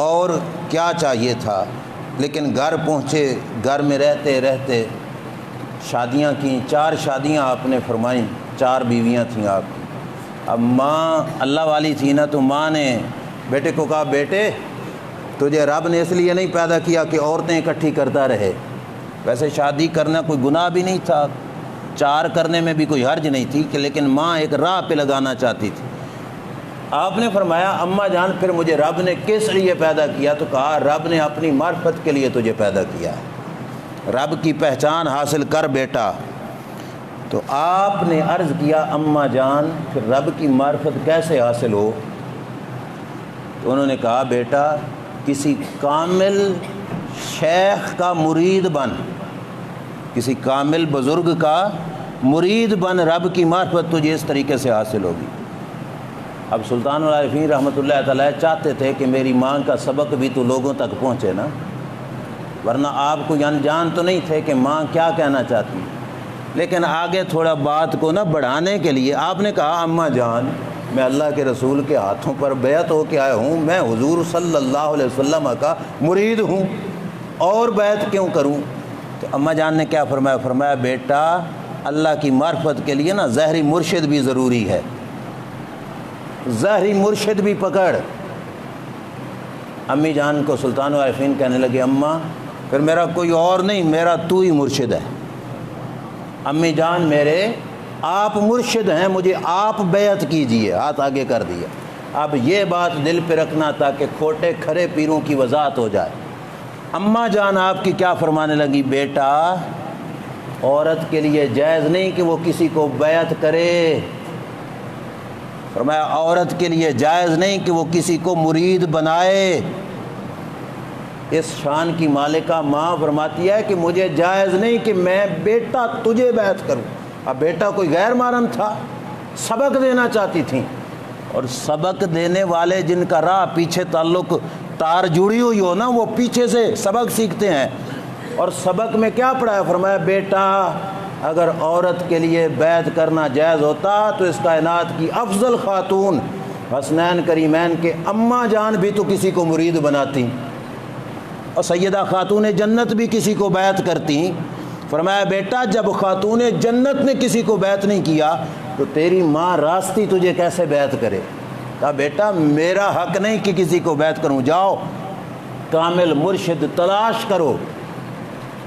اور کیا چاہیے تھا۔ لیکن گھر پہنچے، گھر میں رہتے رہتے شادیاں کیں، 4 شادیاں آپ نے فرمائیں، 4 بیویاں تھیں آپ کی۔ اب ماں اللہ والی تھی نا، تو ماں نے بیٹے کو کہا بیٹے تجھے رب نے اس لیے نہیں پیدا کیا کہ عورتیں اکٹھی کرتا رہے، ویسے شادی کرنا کوئی گناہ بھی نہیں تھا، 4 کرنے میں بھی کوئی حرج نہیں تھی، کہ لیکن ماں ایک راہ پہ لگانا چاہتی تھی۔ آپ نے فرمایا اماں جان پھر مجھے رب نے کس لیے پیدا کیا؟ تو کہا رب نے اپنی معرفت کے لیے تجھے پیدا کیا ہے، رب کی پہچان حاصل کر بیٹا۔ تو آپ نے عرض کیا اماں جان پھر رب کی معرفت کیسے حاصل ہو؟ تو انہوں نے کہا بیٹا کسی کامل شیخ کا مرید بن، کسی کامل بزرگ کا مرید بن، رب کی معرفت تجھے اس طریقے سے حاصل ہوگی۔ اب سلطان العارفین رحمۃ اللہ تعالی چاہتے تھے کہ میری ماں کا سبق بھی تو لوگوں تک پہنچے نا، ورنہ آپ کو جان تو نہیں تھے کہ ماں کیا کہنا چاہتی۔ لیکن آگے تھوڑا بات کو نہ بڑھانے کے لیے آپ نے کہا اماں جان میں اللہ کے رسول کے ہاتھوں پر بیعت ہو کے آیا ہوں، میں حضور صلی اللہ علیہ وسلم کا مرید ہوں، اور بیعت کیوں کروں؟ تو اماں جان نے کیا فرمایا؟ فرمایا بیٹا اللہ کی معرفت کے لیے نا ظاہری مرشد بھی ضروری ہے، ظاہری مرشد بھی پکڑ۔ امی جان کو سلطان العارفین کہنے لگے اماں پھر میرا کوئی اور نہیں، میرا تو ہی مرشد ہے۔ امی جان میرے آپ مرشد ہیں، مجھے آپ بیعت کیجئے، ہاتھ آگے کر دیا۔ اب یہ بات دل پہ رکھنا تاکہ کھوٹے کھرے پیروں کی وضاحت ہو جائے۔ اماں جان آپ کی کیا فرمانے لگی؟ بیٹا عورت کے لیے جائز نہیں کہ وہ کسی کو بیعت کرے، فرمایا عورت کے لیے جائز نہیں کہ وہ کسی کو مرید بنائے۔ اس شان کی مالکہ ماں فرماتی ہے کہ مجھے جائز نہیں کہ میں بیٹا تجھے بیعت کروں۔ اب بیٹا کوئی غیر محرم تھا، سبق دینا چاہتی تھیں، اور سبق دینے والے جن کا راہ پیچھے تعلق تار جڑی ہوئی ہو نا، وہ پیچھے سے سبق سیکھتے ہیں۔ اور سبق میں کیا پڑھا ہے؟ فرمایا بیٹا اگر عورت کے لیے بیعت کرنا جائز ہوتا تو اس کائنات کی افضل خاتون حسنین کریمین کے اماں جان بھی تو کسی کو مرید بناتی، اور سیدہ خاتون جنت بھی کسی کو بیعت کرتی۔ فرمایا بیٹا جب خاتون جنت نے کسی کو بیعت نہیں کیا تو تیری ماں راستی تجھے کیسے بیعت کرے؟ کہا بیٹا میرا حق نہیں کہ کسی کو بیعت کروں، جاؤ کامل مرشد تلاش کرو،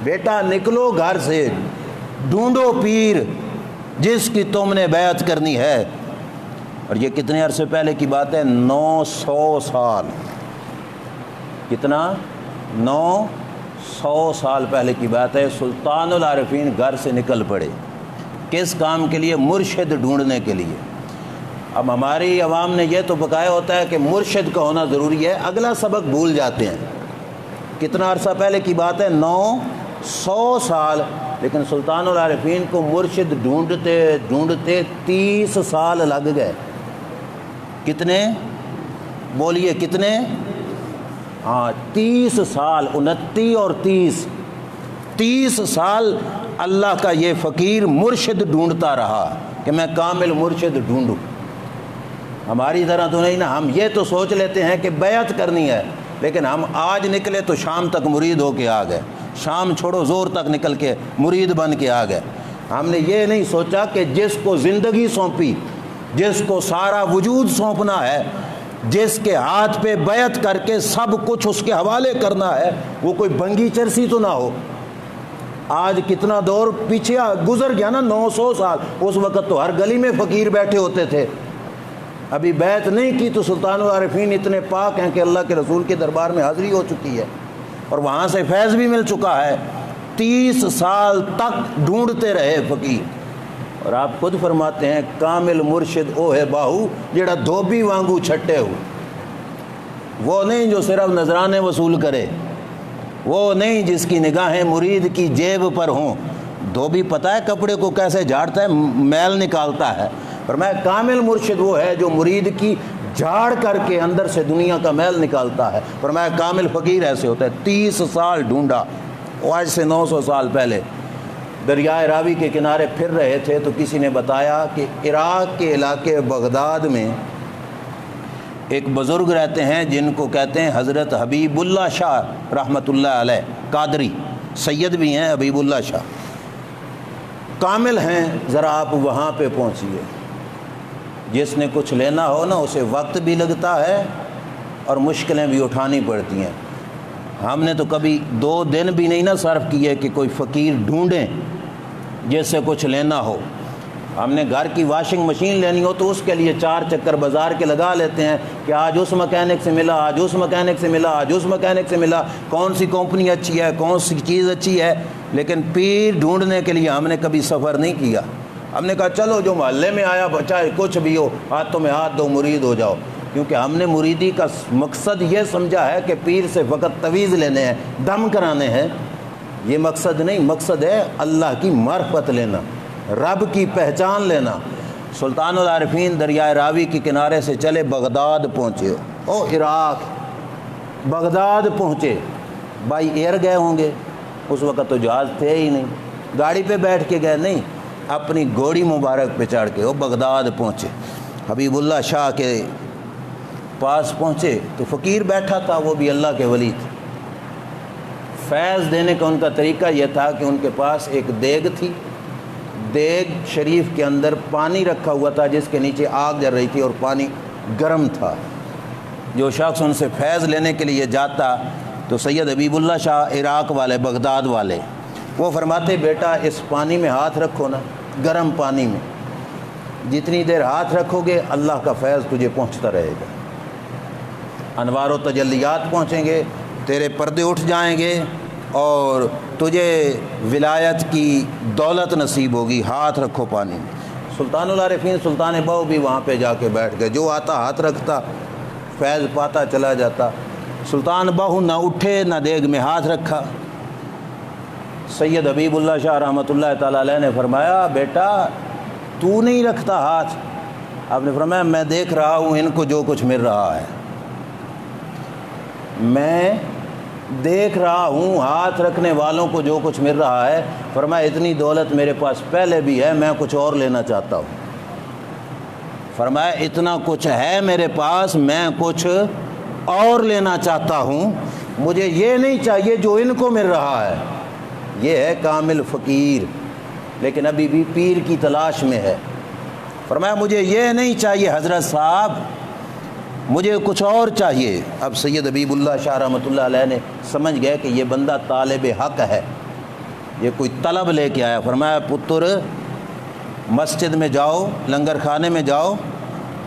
بیٹا نکلو گھر سے، ڈھونڈو پیر جس کی تم نے بیعت کرنی ہے۔ اور یہ کتنے عرصے پہلے کی بات ہے؟ 900 سال۔ کتنا؟ 900 سال پہلے کی بات ہے۔ سلطان العارفین گھر سے نکل پڑے، کس کام کے لیے؟ مرشد ڈھونڈنے کے لیے۔ اب ہماری عوام نے یہ تو بقایا ہوتا ہے کہ مرشد کا ہونا ضروری ہے، اگلا سبق بھول جاتے ہیں۔ کتنا عرصہ پہلے کی بات ہے؟ 900 سال۔ لیکن سلطان العارفین کو مرشد ڈھونڈتے ڈھونڈتے 30 سال لگ گئے۔ کتنے؟ بولیے کتنے؟ ہاں 30 سال، 29 اور 30 سال اللہ کا یہ فقیر مرشد ڈھونڈتا رہا کہ میں کامل مرشد ڈھونڈوں۔ ہماری طرح تو نہیں نا، ہم یہ تو سوچ لیتے ہیں کہ بیعت کرنی ہے، لیکن ہم آج نکلے تو شام تک مرید ہو کے آ گئے، شام چھوڑو زور تک نکل کے مرید بن کے آ گئے۔ ہم نے یہ نہیں سوچا کہ جس کو زندگی سونپی، جس کو سارا وجود سونپنا ہے، جس کے ہاتھ پہ بیعت کر کے سب کچھ اس کے حوالے کرنا ہے، وہ کوئی بنگی چرسی تو نہ ہو۔ آج کتنا دور پیچھے گزر گیا نا، 900 سال۔ اس وقت تو ہر گلی میں فقیر بیٹھے ہوتے تھے۔ ابھی بیعت نہیں کی تو سلطان العارفین اتنے پاک ہیں کہ اللہ کے رسول کے دربار میں حاضری ہو چکی ہے۔ اور وہاں سے فیض بھی مل چکا ہے۔ 30 سال تک ڈھونڈتے رہے فقیر، اور آپ خود فرماتے ہیں کامل مرشد او ہے باہو جڑا دھوبی وانگو چھٹے ہو، وہ نہیں جو صرف نذرانے وصول کرے، وہ نہیں جس کی نگاہیں مرید کی جیب پر ہوں۔ دھوبی پتہ ہے کپڑے کو کیسے جھاڑتا ہے، میل نکالتا ہے، فرمایا کامل مرشد وہ ہے جو مرید کی جھاڑ کر کے اندر سے دنیا کا میل نکالتا ہے۔ فرمایا کامل فقیر ایسے ہوتا ہے۔ 30 سال ڈھونڈا، آج سے 900 سال پہلے دریائے راوی کے کنارے پھر رہے تھے تو کسی نے بتایا کہ عراق کے علاقے بغداد میں ایک بزرگ رہتے ہیں جن کو کہتے ہیں حضرت حبیب اللہ شاہ رحمۃ اللہ علیہ، قادری سید بھی ہیں حبیب اللہ شاہ، کامل ہیں۔ ذرا آپ وہاں پہ پہنچیے، جس نے کچھ لینا ہو نا اسے وقت بھی لگتا ہے اور مشکلیں بھی اٹھانی پڑتی ہیں۔ ہم نے تو کبھی 2 دن بھی نہیں نا صرف کیے کہ کوئی فقیر ڈھونڈیں جس سے کچھ لینا ہو۔ ہم نے گھر کی واشنگ مشین لینی ہو تو اس کے لیے 4 چکر بازار کے لگا لیتے ہیں کہ آج اس مکینک سے ملا، آج اس مکینک سے ملا، آج اس مکینک سے ملا، کون سی کمپنی اچھی ہے، کون سی چیز اچھی ہے۔ لیکن پیر ڈھونڈنے کے لیے ہم نے کبھی سفر نہیں کیا۔ ہم نے کہا چلو جو محلے میں آیا چاہے کچھ بھی ہو، ہاتھوں میں ہاتھ دو، مرید ہو جاؤ، کیونکہ ہم نے مریدی کا مقصد یہ سمجھا ہے کہ پیر سے فقط تویز لینے ہیں، دم کرانے ہیں، یہ مقصد نہیں۔ مقصد ہے اللہ کی معرفت لینا، رب کی پہچان لینا۔ سلطان العارفین دریائے راوی کے کنارے سے چلے بغداد پہنچے، او عراق بغداد پہنچے، بائی ایئر گئے ہوں گے، اس وقت تو جہاز تھے ہی نہیں، گاڑی پہ بیٹھ کے گئے نہیں، اپنی گھوڑی مبارک پہ چڑھ کے وہ بغداد پہنچے۔ حبیب اللہ شاہ کے پاس پہنچے تو فقیر بیٹھا تھا، وہ بھی اللہ کے ولی تھے۔ فیض دینے کا ان کا طریقہ یہ تھا کہ ان کے پاس ایک دیگ تھی، دیگ شریف کے اندر پانی رکھا ہوا تھا جس کے نیچے آگ جل رہی تھی اور پانی گرم تھا۔ جو شخص ان سے فیض لینے کے لیے جاتا تو سید حبیب اللہ شاہ عراق والے، بغداد والے، وہ فرماتے بیٹا اس پانی میں ہاتھ رکھو نا، گرم پانی میں، جتنی دیر ہاتھ رکھو گے اللہ کا فیض تجھے پہنچتا رہے گا، انوار و تجلیات پہنچیں گے، تیرے پردے اٹھ جائیں گے اور تجھے ولایت کی دولت نصیب ہوگی، ہاتھ رکھو پانی میں۔ سلطان العارفین سلطان بہو بھی وہاں پہ جا کے بیٹھ گئے، جو آتا ہاتھ رکھتا فیض پاتا چلا جاتا۔ سلطان بہو نہ اٹھے نہ دیگ میں ہاتھ رکھا۔ سید حبیب اللہ شاہ رحمۃ اللہ تعالیٰ علیہ نے فرمایا بیٹا تو نہیں رکھتا ہاتھ؟ آپ نے فرمایا میں دیکھ رہا ہوں ان کو جو کچھ مل رہا ہے، میں دیکھ رہا ہوں ہاتھ رکھنے والوں کو جو کچھ مل رہا ہے۔ فرمایا اتنی دولت میرے پاس پہلے بھی ہے، میں کچھ اور لینا چاہتا ہوں۔ فرمایا اتنا کچھ ہے میرے پاس، میں کچھ اور لینا چاہتا ہوں، مجھے یہ نہیں چاہیے جو ان کو مل رہا ہے۔ یہ ہے کامل فقیر، لیکن ابھی بھی پیر کی تلاش میں ہے۔ فرمایا مجھے یہ نہیں چاہیے حضرت صاحب، مجھے کچھ اور چاہیے۔ اب سید حبیب اللہ شاہ رحمۃ اللہ علیہ نے سمجھ گئے کہ یہ بندہ طالب حق ہے، یہ کوئی طلب لے کے آیا۔ فرمایا پتر مسجد میں جاؤ، لنگر خانے میں جاؤ،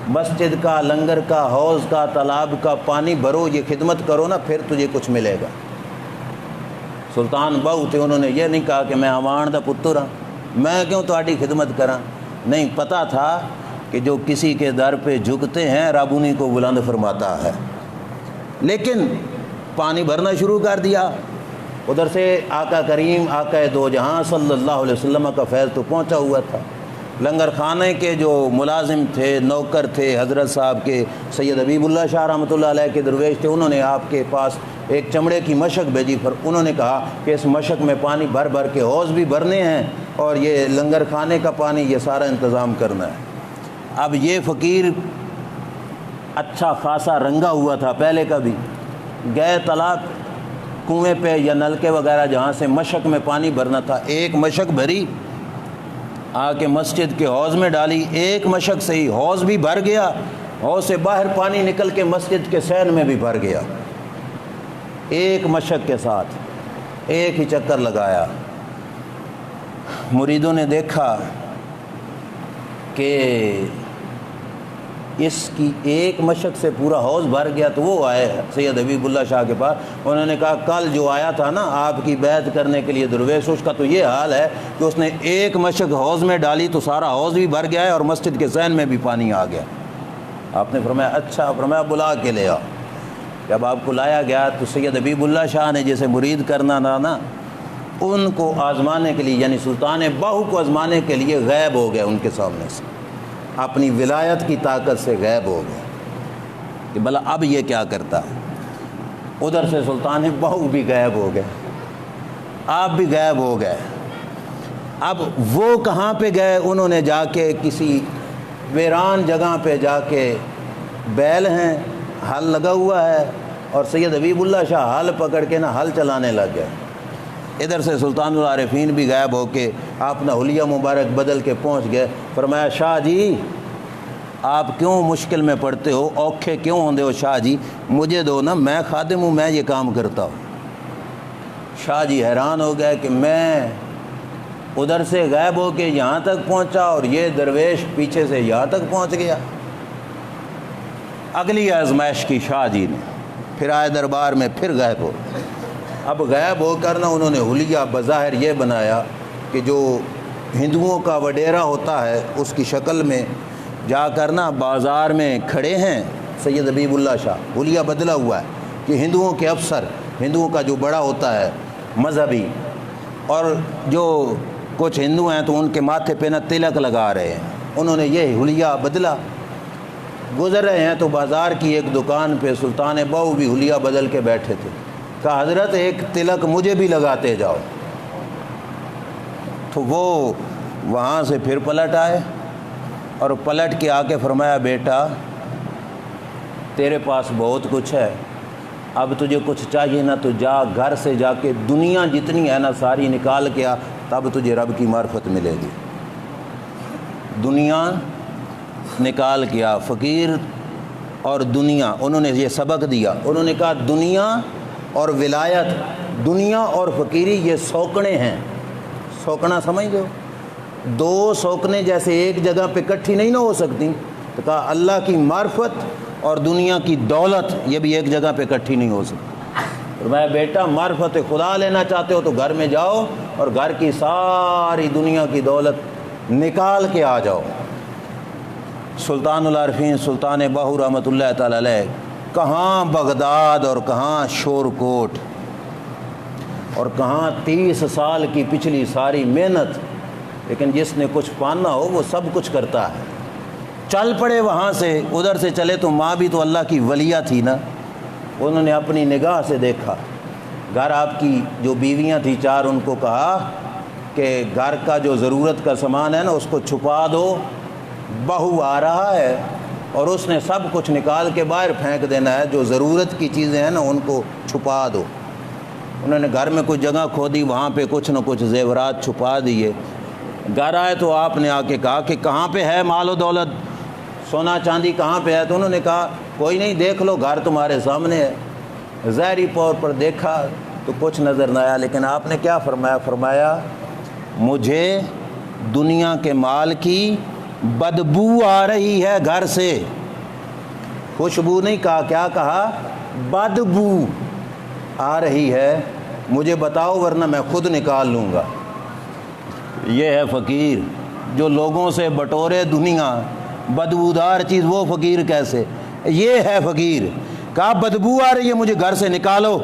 مسجد کا، لنگر کا، حوض کا، تالاب کا پانی بھرو، یہ خدمت کرو نا، پھر تجھے کچھ ملے گا۔ سلطان بہو تھے، انہوں نے یہ نہیں کہا کہ میں اوان دا پتر ہاں، میں کیوں تہاڈی خدمت کراں، نہیں، پتہ تھا کہ جو کسی کے در پہ جھکتے ہیں رب انہی کو بلند فرماتا ہے۔ لیکن پانی بھرنا شروع کر دیا، ادھر سے آقا کریم، آقا دو جہاں صلی اللہ علیہ وسلم کا فیض تو پہنچا ہوا تھا۔ لنگر خانے کے جو ملازم تھے، نوکر تھے حضرت صاحب کے، سید حبیب اللہ شاہ رحمۃ اللہ علیہ کے درویش تھے، انہوں نے آپ کے پاس ایک چمڑے کی مشک بھیجی، پر انہوں نے کہا کہ اس مشک میں پانی بھر بھر کے حوض بھی بھرنے ہیں اور یہ لنگر خانے کا پانی، یہ سارا انتظام کرنا ہے۔ اب یہ فقیر اچھا خاصا رنگا ہوا تھا پہلے کا بھی، گئے تالاب کنویں پہ یا نلکے وغیرہ جہاں سے مشک میں پانی بھرنا تھا، ایک مشک بھری، آ کے مسجد کے حوض میں ڈالی، ایک مشک سے ہی حوض بھی بھر گیا، حوض سے باہر پانی نکل کے مسجد کے سین میں بھی بھر گیا، ایک مشک کے ساتھ ایک ہی چکر لگایا۔ مریدوں نے دیکھا کہ اس کی ایک مشق سے پورا حوض بھر گیا۔ تو وہ آئے سید حبیب اللہ شاہ کے پاس، انہوں نے کہا کل جو آیا تھا نا آپ کی بیعت کرنے کے لیے درویش، اس کا تو یہ حال ہے کہ اس نے ایک مشق حوض میں ڈالی تو سارا حوض بھی بھر گیا ہے اور مسجد کے ذہن میں بھی پانی آ گیا۔ آپ نے فرمایا اچھا، فرمایا بلا کے لے آ۔ جب آپ کو لایا گیا تو سید حبیب اللہ شاہ نے جیسے مرید کرنا تھا نا، ان کو آزمانے کے لیے، یعنی سلطان باہو کو آزمانے کے لیے غائب ہو گئے ان کے سامنے سے، اپنی ولایت کی طاقت سے غائب ہو گئے کہ بھلا اب یہ کیا کرتا ہے۔ ادھر سے سلطان باہو بھی غائب ہو گئے، آپ بھی غائب ہو گئے۔ اب وہ کہاں پہ گئے؟ انہوں نے جا کے کسی ویران جگہ پہ جا کے، بیل ہیں، ہل لگا ہوا ہے، اور سید حبیب اللہ شاہ ہل پکڑ کے نا ہل چلانے لگ گئے۔ ادھر سے سلطان العارفین بھی غائب ہو کے آپ نے حلیہ مبارک بدل کے پہنچ گئے۔ فرمایا شاہ جی آپ کیوں مشکل میں پڑتے ہو، اوکھے کیوں ہوندے ہو شاہ جی، مجھے دو نا، میں خادم ہوں، میں یہ کام کرتا ہوں۔ شاہ جی حیران ہو گئے کہ میں ادھر سے غائب ہو کے یہاں تک پہنچا اور یہ درویش پیچھے سے یہاں تک پہنچ گیا۔ اگلی آزمائش کی شاہ جی نے، پھر آئے دربار میں، پھر غائب ہو۔ اب غائب ہو کر نا انہوں نے حلیہ بظاہر یہ بنایا کہ جو ہندوؤں کا وڈیرا ہوتا ہے اس کی شکل میں جا کر نا بازار میں کھڑے ہیں سید حبیب اللہ شاہ، حلیہ بدلا ہوا ہے کہ ہندوؤں کے افسر، ہندوؤں کا جو بڑا ہوتا ہے مذہبی، اور جو کچھ ہندو ہیں تو ان کے ماتھے پہ نا تلک لگا رہے ہیں، انہوں نے یہ حلیہ بدلا۔ گزر رہے ہیں تو بازار کی ایک دکان پہ سلطان باہو بھی حلیہ بدل کے بیٹھے تھے، کہا حضرت ایک تلک مجھے بھی لگاتے جاؤ۔ تو وہ وہاں سے پھر پلٹ آئے اور پلٹ کے آ کے فرمایا بیٹا تیرے پاس بہت کچھ ہے، اب تجھے کچھ چاہیے نا تو جا گھر سے جا کے دنیا جتنی ہے نا ساری نکال کے آ، تب تجھے رب کی معرفت ملے گی۔ دنیا نکال کے آ، فقیر اور دنیا، انہوں نے یہ سبق دیا، انہوں نے کہا دنیا اور ولایت، دنیا اور فقیری یہ سوکنے ہیں۔ سوکنا سمجھ دو، دو سوکنے جیسے ایک جگہ پہ اکٹھی نہیں نہ ہو سکتی، تو کہا اللہ کی معرفت اور دنیا کی دولت یہ بھی ایک جگہ پہ اکٹھی نہیں ہو سکتی۔ فرمایا بیٹا معرفت خدا لینا چاہتے ہو تو گھر میں جاؤ اور گھر کی ساری دنیا کی دولت نکال کے آ جاؤ۔ سلطان العارفین سلطان باہو رحمۃ اللہ تعالی علیہ کہاں بغداد اور کہاں شورکوٹ اور کہاں 30 سال کی پچھلی ساری محنت، لیکن جس نے کچھ پانا ہو وہ سب کچھ کرتا ہے۔ چل پڑے وہاں سے، ادھر سے چلے تو ماں بھی تو اللہ کی ولیہ تھی نا، انہوں نے اپنی نگاہ سے دیکھا گھر آپ کی جو بیویاں تھیں 4، ان کو کہا کہ گھر کا جو ضرورت کا سامان ہے نا اس کو چھپا دو، بہو آ رہا ہے اور اس نے سب کچھ نکال کے باہر پھینک دینا ہے، جو ضرورت کی چیزیں ہیں نا ان کو چھپا دو۔ انہوں نے گھر میں کچھ جگہ کھودی، وہاں پہ کچھ نہ کچھ زیورات چھپا دیے۔ گھر آئے تو آپ نے آ کے کہا کہ کہاں پہ ہے مال و دولت، سونا چاندی کہاں پہ ہے؟ تو انہوں نے کہا کوئی نہیں، دیکھ لو گھر تمہارے سامنے ہے۔ ظاہری طور پر دیکھا تو کچھ نظر نہ آیا، لیکن آپ نے کیا فرمایا؟ فرمایا مجھے دنیا کے مال کی بدبو آ رہی ہے گھر سے، خوشبو نہیں کہا، کیا کہا؟ بدبو آ رہی ہے، مجھے بتاؤ ورنہ میں خود نکال لوں گا۔ یہ ہے فقیر جو لوگوں سے بٹورے دنیا، بدبودار چیز، وہ فقیر کیسے؟ یہ ہے فقیر، کہا بدبو آ رہی ہے مجھے گھر سے نکالو۔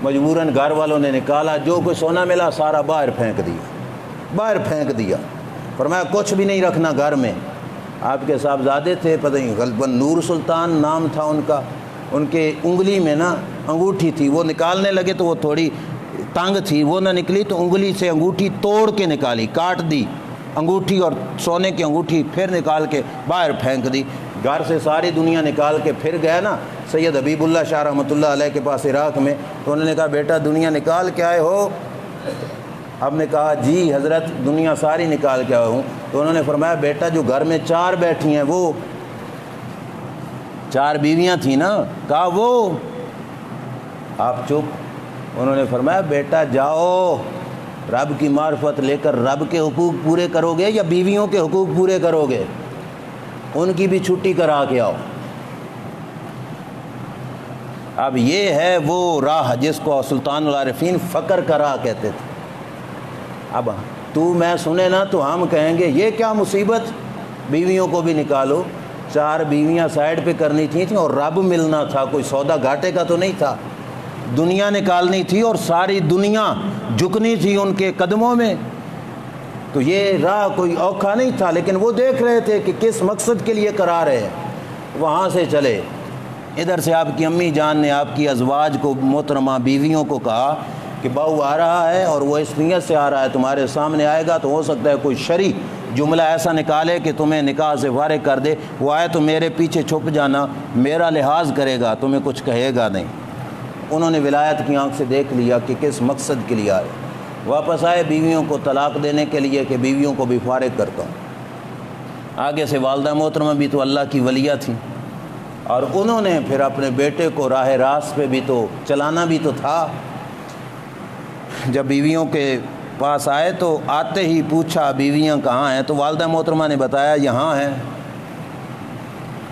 مجبوراً گھر والوں نے نکالا، جو کوئی سونا ملا سارا باہر پھینک دیا، باہر پھینک دیا۔ فرمایا کچھ بھی نہیں رکھنا گھر میں۔ آپ کے صاحبزادے تھے، پتہ نہیں غالباً نور سلطان نام تھا ان کا، ان کے انگلی میں نا انگوٹھی تھی، وہ نکالنے لگے تو وہ تھوڑی تنگ تھی، وہ نہ نکلی تو انگلی سے انگوٹھی توڑ کے نکالی، کاٹ دی انگوٹھی اور سونے کی انگوٹھی، پھر نکال کے باہر پھینک دی۔ گھر سے ساری دنیا نکال کے پھر گیا نا سید حبیب اللہ شاہ رحمۃ اللہ علیہ کے پاس عراق میں، تو انہوں نے کہا بیٹا دنیا نکال کے آئے ہو؟ اب نے کہا جی حضرت دنیا ساری نکال کے آیا ہوں۔ تو انہوں نے فرمایا بیٹا جو گھر میں 4 بیٹھی ہیں وہ 4 بیویاں تھیں نا، کہا وہ۔ آپ چپ۔ انہوں نے فرمایا بیٹا جاؤ، رب کی معرفت لے کر رب کے حقوق پورے کرو گے یا بیویوں کے حقوق پورے کرو گے؟ ان کی بھی چھٹی کرا کے آؤ۔ اب یہ ہے وہ راہ جس کو سلطان العارفین فقر کا راہ کہتے تھے۔ اب تو میں سنے نا تو ہم کہیں گے یہ کیا مصیبت، بیویوں کو بھی نکالو، 4 بیویاں سائڈ پہ کرنی تھیں اور رب ملنا تھا، کوئی سودا گھاٹے کا تو نہیں تھا، دنیا نکالنی تھی اور ساری دنیا جھکنی تھی ان کے قدموں میں، تو یہ راہ کوئی اوکھا نہیں تھا۔ لیکن وہ دیکھ رہے تھے کہ کس مقصد کے لیے کرا رہے ہیں، وہاں سے چلے۔ ادھر سے آپ کی امی جان نے آپ کی ازواج کو، محترمہ بیویوں کو کہا کہ بہو آ رہا ہے اور وہ اس نیت سے آ رہا ہے تمہارے سامنے آئے گا تو ہو سکتا ہے کوئی شرعی جملہ ایسا نکالے کہ تمہیں نکاح سے فارغ کر دے، وہ آئے تو میرے پیچھے چھپ جانا، میرا لحاظ کرے گا، تمہیں کچھ کہے گا نہیں۔ انہوں نے ولایت کی آنکھ سے دیکھ لیا کہ کس مقصد کے لیے آئے، واپس آئے بیویوں کو طلاق دینے کے لیے کہ بیویوں کو بھی فارغ کرتا ہوں۔ آگے سے والدہ محترمہ بھی تو اللہ کی ولیہ تھیں، اور انہوں نے پھر اپنے بیٹے کو راہ راست پہ بھی تو چلانا بھی تو تھا۔ جب بیویوں کے پاس آئے تو آتے ہی پوچھا بیویاں کہاں ہیں، تو والدہ محترمہ نے بتایا یہاں ہیں۔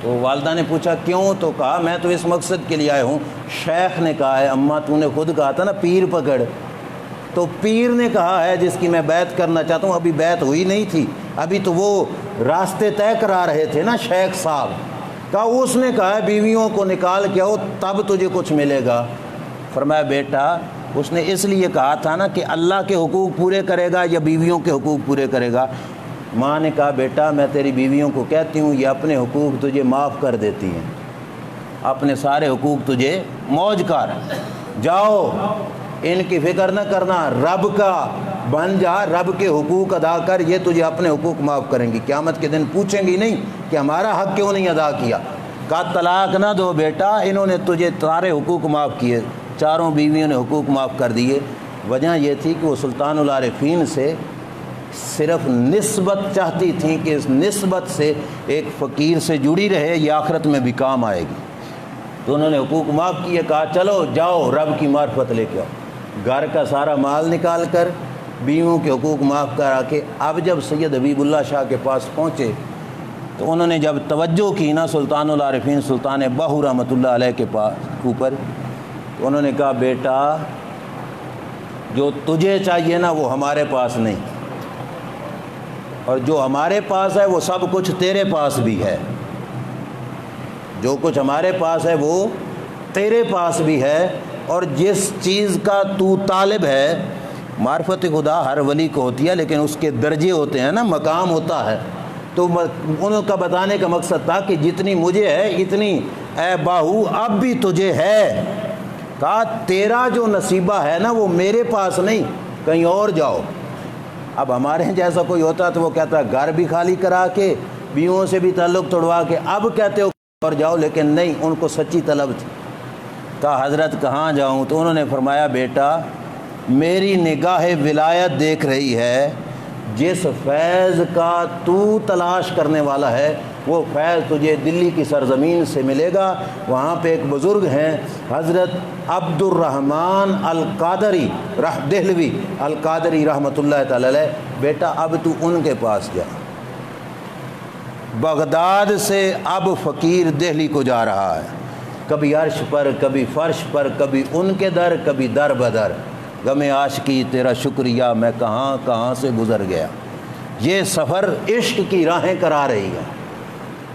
تو والدہ نے پوچھا کیوں، تو کہا میں تو اس مقصد کے لیے آئے ہوں، شیخ نے کہا ہے، اماں تو نے خود کہا تھا نا پیر پکڑ، تو پیر نے کہا ہے جس کی میں بیعت کرنا چاہتا ہوں، ابھی بیعت ہوئی نہیں تھی، ابھی تو وہ راستے طے کرا رہے تھے نا شیخ صاحب، کہا اس نے کہا ہے بیویوں کو نکال کے آؤ تب تجھے کچھ ملے گا۔ فرمایا بیٹا اس نے اس لیے کہا تھا نا کہ اللہ کے حقوق پورے کرے گا یا بیویوں کے حقوق پورے کرے گا۔ ماں نے کہا بیٹا میں تیری بیویوں کو کہتی ہوں یہ اپنے حقوق تجھے معاف کر دیتی ہیں، اپنے سارے حقوق تجھے موج کر، جاؤ ان کی فکر نہ کرنا، رب کا بن جا، رب کے حقوق ادا کر، یہ تجھے اپنے حقوق معاف کریں گی، قیامت کے دن پوچھیں گی نہیں کہ ہمارا حق کیوں نہیں ادا کیا۔ کہا طلاق نہ دو بیٹا، انہوں نے تجھے سارے حقوق معاف کیے، 4 بیویوں نے حقوق معاف کر دیے۔ وجہ یہ تھی کہ وہ سلطان العارفین سے صرف نسبت چاہتی تھیں کہ اس نسبت سے ایک فقیر سے جڑی رہے، یہ آخرت میں بھی کام آئے گی، تو انہوں نے حقوق معاف کیے، کہا چلو جاؤ رب کی معرفت لے کے آؤ، گھر کا سارا مال نکال کر بیویوں کے حقوق معاف کرا کے۔ اب جب سید حبیب اللہ شاہ کے پاس پہنچے تو انہوں نے جب توجہ کی نا سلطان العارفین سلطان باہو رحمۃ اللہ علیہ کے اوپر، تو انہوں نے کہا بیٹا جو تجھے چاہیے نا وہ ہمارے پاس نہیں، اور جو ہمارے پاس ہے وہ سب کچھ تیرے پاس بھی ہے، جو کچھ ہمارے پاس ہے وہ تیرے پاس بھی ہے، اور جس چیز کا تو طالب ہے، معرفت خدا ہر ولی کو ہوتی ہے لیکن اس کے درجے ہوتے ہیں نا، مقام ہوتا ہے، تو انہوں کا بتانے کا مقصد تھا کہ جتنی مجھے ہے اتنی اے باہو اب بھی تجھے ہے۔ کہا تیرا جو نصیبہ ہے نا وہ میرے پاس نہیں، کہیں اور جاؤ۔ اب ہمارے جیسا کوئی ہوتا تو وہ کہتا ہے گھر بھی خالی کرا کے بیویوں سے بھی تعلق توڑوا کے اب کہتے ہو اور جاؤ، لیکن نہیں، ان کو سچی طلب تھی۔ کہا حضرت کہاں جاؤں، تو انہوں نے فرمایا بیٹا میری نگاہ ولایت دیکھ رہی ہے، جس فیض کا تو تلاش کرنے والا ہے وہ فیض تجھے دلی کی سرزمین سے ملے گا۔ وہاں پہ ایک بزرگ ہیں حضرت عبد الرحمن القادری دہلوی القادری رحمۃ اللہ تعالی علیہ، بیٹا اب تو ان کے پاس جا۔ بغداد سے اب فقیر دہلی کو جا رہا ہے، کبھی عرش پر کبھی فرش پر، کبھی ان کے در کبھی در بدر، غم عاشقی تیرا شکریہ میں کہاں کہاں سے گزر گیا۔ یہ سفر عشق کی راہیں کرا رہی ہے۔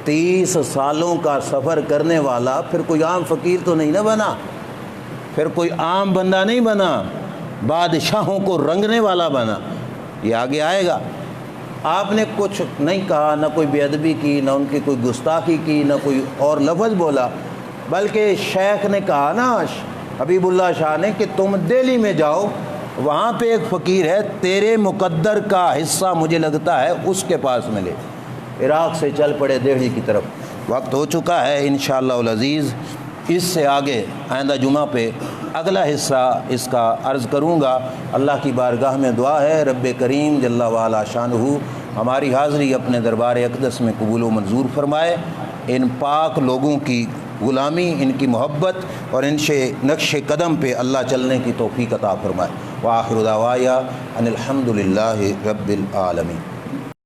30 سالوں کا سفر کرنے والا پھر کوئی عام فقیر تو نہیں نہ بنا، پھر کوئی عام بندہ نہیں بنا، بادشاہوں کو رنگنے والا بنا۔ یہ آگے آئے گا۔ آپ نے کچھ نہیں کہا، نہ کوئی بے ادبی کی، نہ ان کی کوئی گستاخی کی، نہ کوئی اور لفظ بولا، بلکہ شیخ نے کہا نا حبیب اللہ شاہ نے کہ تم دہلی میں جاؤ، وہاں پہ ایک فقیر ہے، تیرے مقدر کا حصہ مجھے لگتا ہے اس کے پاس ملے۔ عراق سے چل پڑے دہلی کی طرف۔ وقت ہو چکا ہے، انشاءاللہ العزیز اس سے آگے آئندہ جمعہ پہ اگلا حصہ اس کا عرض کروں گا۔ اللہ کی بارگاہ میں دعا ہے رب کریم جل وعلا شانہ ہماری حاضری اپنے دربار اقدس میں قبول و منظور فرمائے، ان پاک لوگوں کی غلامی، ان کی محبت اور ان سے نقش قدم پہ اللہ چلنے کی توفیق عطا فرمائے۔ وآخر دعوایا ان الحمد للہ رب العالمین۔